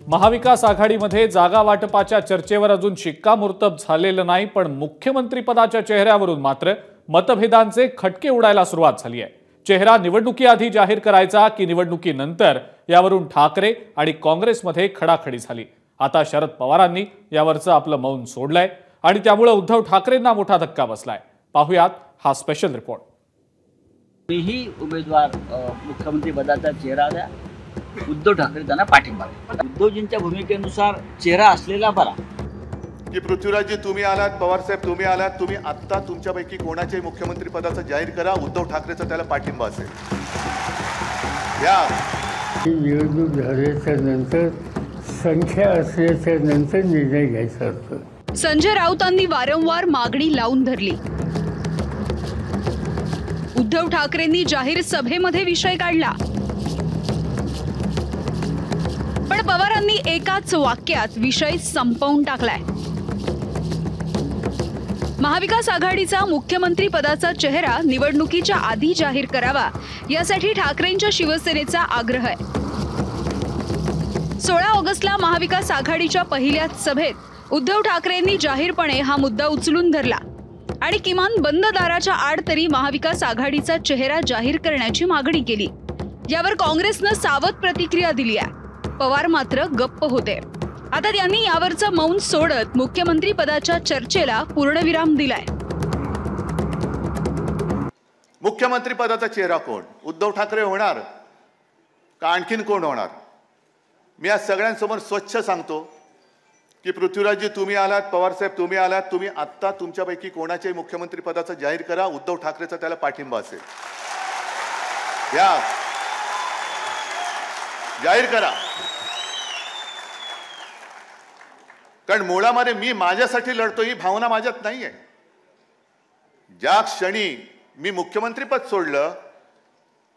महाविकास आघाडीमध्ये जागा वाटपाच्या चर्चेवर अजून शिक्कामोर्तब झालेलं नाही, पण मुख्यमंत्री पदाच्या चेहऱ्यावरून मात्र मतभेदांचे खटके उडायला सुरुवात झाली आहे। चेहरा निवडणुकीआधी जाहीर करायचा की निवडणुकीनंतर, यावरून ठाकरे आणि काँग्रेसमध्ये खडाखडी झाली। आता शरद पवारांनी यावरचं आपलं मौन सोडलंय आणि त्यामुळे उद्धव ठाकरेंना मोठा धक्का बसलाय। पाहुयात हा स्पेशल रिपोर्ट। मीही उमेदवार मुख्यमंत्री पदाचा चेहरा द्या, उद्धव ठाकरे त्यांना पाठिंबा द्या। उद्धवजींच्या भूमिकेनुसार चेहरा असलेला बरा की पृथ्वीराजजी तुम्ही आलात, पवारसाहेब तुम्ही आलात, तुम्ही आत्ता तुमच्यापैकी कोणाच्याही मुख्यमंत्री पदाचा जाहीर करा, उद्धव ठाकरेचा त्याला पाठिंबा असेल। या निवडणूक झाल्याच्या नंतर संख्या असल्याच्या नंतर निर्णय घ्यायचा असतो। संजय राऊतांनी वारंवार मागणी लावून धरली। उद्धव ठाकरेंनी जाहीर सभेमध्ये विषय काढला, पण पवारांनी एकाच वाक्यात विषय संपवून टाकलाय। महाविकास आघाडीचा मुख्यमंत्री पदाचा चेहरा निवडणुकीच्या आधी जाहीर करावा, यासाठी ठाकरेंच्या शिवसेनेचा आग्रह आहे। 16 ऑगस्टला महाविकास आघाडीच्या पहिल्याच सभेत उद्धव ठाकरेंनी जाहीरपणे हा मुद्दा उचलून धरला आणि किमान बंद दाराच्या आड तरी महाविकास आघाडीचा चेहरा जाहीर करण्याची मागणी केली। यावर काँग्रेसनं सावध प्रतिक्रिया दिली आहे। पवार मात्र गप्प होते। आता त्यांनी यावरचं मौन सोडत मुख्यमंत्री पदाच्या चर्चेला पूर्णविराम दिलाय। मुख्यमंत्री पदाचा चेहरा कोण? उद्धव ठाकरे होणार का आणखीन कोण होणार? मी आज सगळ्यांसमोर स्वच्छ सांगतो की पृथ्वीराजजी तुम्ही आलात, पवारसाहेब तुम्ही आलात, तुम्ही आत्ता तुमच्यापैकी कोणाच्याही मुख्यमंत्री पदाचा जाहीर करा, उद्धव ठाकरेचा त्याला पाठिंबा असेल। या जाहीर करा, कारण मुळामध्ये मी माझ्यासाठी लढतो ही भावना माझ्यात नाहीये। ज्या क्षणी मी मुख्यमंत्री पद सोडलं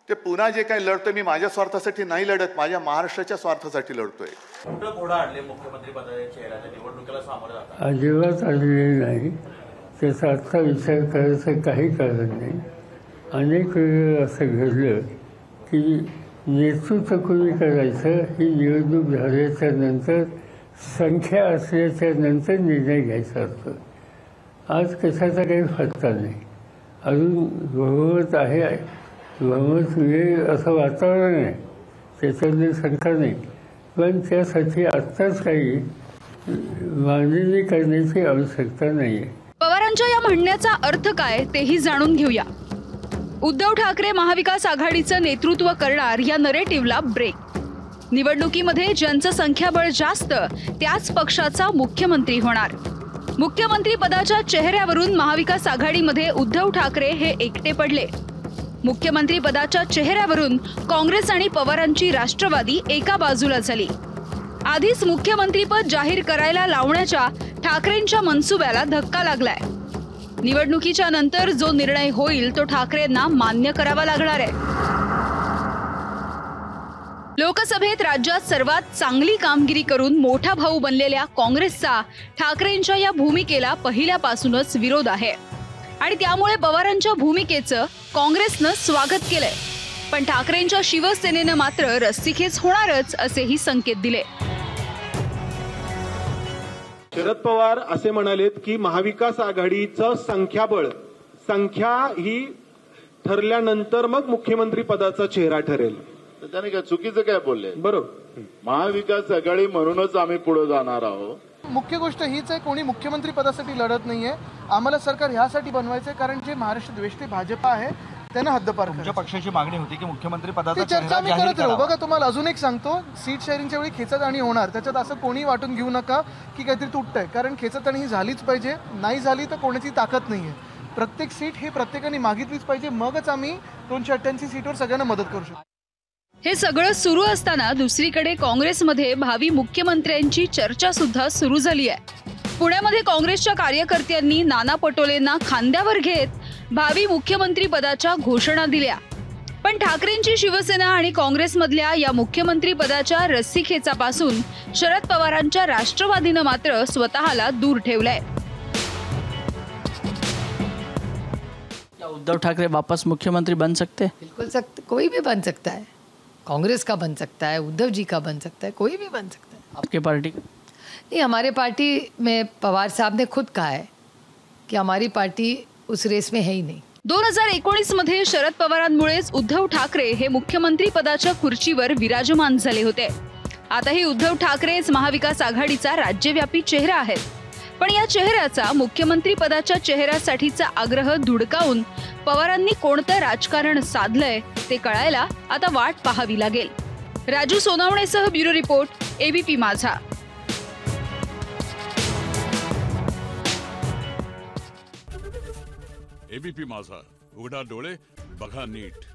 ते पुन्हा जे काही लढतोय मी माझ्या स्वार्थासाठी नाही लढत, माझ्या महाराष्ट्राच्या स्वार्थासाठी लढतोय। मुख्यमंत्री पदाच्या चेहऱ्याच्या निवडणुकीला सामोरे जातात अजिबात आलेले नाही, त्याचा आत्ता विचार करायचं काही कारण नाही। अनेक वेळा असं घडलं की नेतृत्व कोणी करायचं ही निवडणूक झाल्याच्या नंतर, संख्या असल्याच्या नंतर निर्णय घ्यायचा असतो। आज कशाचा काही फटका नाही, अजून बहुमत आहे, बहुमत मिळेल असं वातावरण आहे, त्याच्यामध्ये शंका नाही, पण त्यासाठी आत्ताच काही मांडणी करण्याची आवश्यकता नाही आहे। पवारांच्या या म्हणण्याचा अर्थ काय तेही जाणून घेऊया। उद्धव ठाकरे महाविकास आघाडीचं नेतृत्व करणार या नरेटिव्हला ब्रेक। निवडणुकीमध्ये ज्यांचं संख्याबळ जास्त त्याच पक्षाचा मुख्यमंत्री होणार। मुख्यमंत्री पदाच्या चेहऱ्यावरून महाविकास आघाडीमध्ये उद्धव ठाकरे हे एकटे पडले। मुख्यमंत्री पदाच्या चेहऱ्यावरून काँग्रेस आणि पवारांची राष्ट्रवादी एका बाजूला झाली। आधीच मुख्यमंत्रीपद जाहीर करायला लावण्याच्या ठाकरेंच्या मनसुब्याला धक्का लागलाय। निवडणुकीच्या नंतर जो निर्णय होईल तो ठाकरेंना मान्य करावा लागणार आहे। लोकसभेत राज्यात सर्वात चांगली कामगिरी करून मोठा भाऊ बनलेल्या काँग्रेसचा ठाकरेंच्या या भूमिकेला पहिल्यापासूनच विरोध आहे आणि त्यामुळे पवारांच्या भूमिकेचं काँग्रेसनं स्वागत केलंय, पण ठाकरेंच्या शिवसेनेनं मात्र रस्सीखेच होणारच असेही संकेत दिले। शरद पवार असे म्हणालेत की महाविकास आघाडीचं संख्या ही ठरल्यानंतर मग मुख्यमंत्री पदाचा चेहरा ठरेल। त्याने काय चुकीचं काय बोलले? बरोबर, महाविकास आघाडी म्हणूनच आम्ही पुढे जाणार आहोत। मुख्य गोष्ट हीच आहे, कोणी मुख्यमंत्री पदासाठी लढत नाहीये। आम्हाला सरकार ह्यासाठी बनवायचंय कारण जे महाराष्ट्र द्वेष्टी भाजपा आहे त्यांना हद्दपार करायचं। तुमच्या पक्षाची मागणी होती की मुख्यमंत्री पदाचा चर्चा आम्ही करत राहू। बघा, तुम्हाला अजून एक सांगतो, सीट शेअरिंगच्या वेळी खेचाताणी होणार, त्याच्यात असं कोणी वाटून घेऊ नका की काहीतरी तुटतंय, कारण खेचाताणी ही झालीच पाहिजे। नाही झाली तर कोणाची ताकद नाहीये। प्रत्येक सीट ही प्रत्येकाने मागितलीच पाहिजे, मगच आम्ही 288 सीटवर सगळ्यांना मदत करू शकतो। हे सगळं सुरू असताना दुसरीकडे काँग्रेसमध्ये भावी मुख्यमंत्र्यांची चर्चा सुद्धा सुरू झाली आहे। पुण्यामध्ये काँग्रेसच्या कार्यकर्त्यांनी नाना पटोलेंना खांद्यावर घेत भावी मुख्यमंत्री पदाच्या घोषणा दिल्या, पण ठाकरेंची शिवसेना आणि काँग्रेसमधल्या या मुख्यमंत्री पदाच्या रस्सीखेचापासून शरद पवारांच्या राष्ट्रवादीनं मात्र स्वतःला दूर ठेवलंय। उद्धव ठाकरे वापस मुख्यमंत्री बन सकते हैं? बिल्कुल कोई भी बन सकता है। कांग्रेस का बन सकता है, उद्धव जी का बन सकता है, कोई भी बन सकता है। आपके पार्टी का? नहीं, हमारे पार्टी में पवार साहब ने खुद कहा है की हमारी पार्टी उस रेस में है ही नहीं. 2019 मध्ये शरद पवारांमुळेच उद्धव ठाकरे हे मुख्यमंत्री पदाच्या खुर्चीवर विराजमान झाले होते. आताही उद्धव ठाकरेच महाविकास आघाडीचा राज्यव्यापी चेहरा आहेत. पण या चेहऱ्याचा मुख्यमंत्री पदाच्या चेहऱ्यासाठीचा आग्रह धुडकावून पवारांनी कोणतं राजकारण साधलंय ते कळायला आता वाट पाहावी लागेल. राजू सोनावणेसह ब्युरो रिपोर्ट, एबीपी माझा. एबीपी माझा, उघडा डोळे बघा नीट.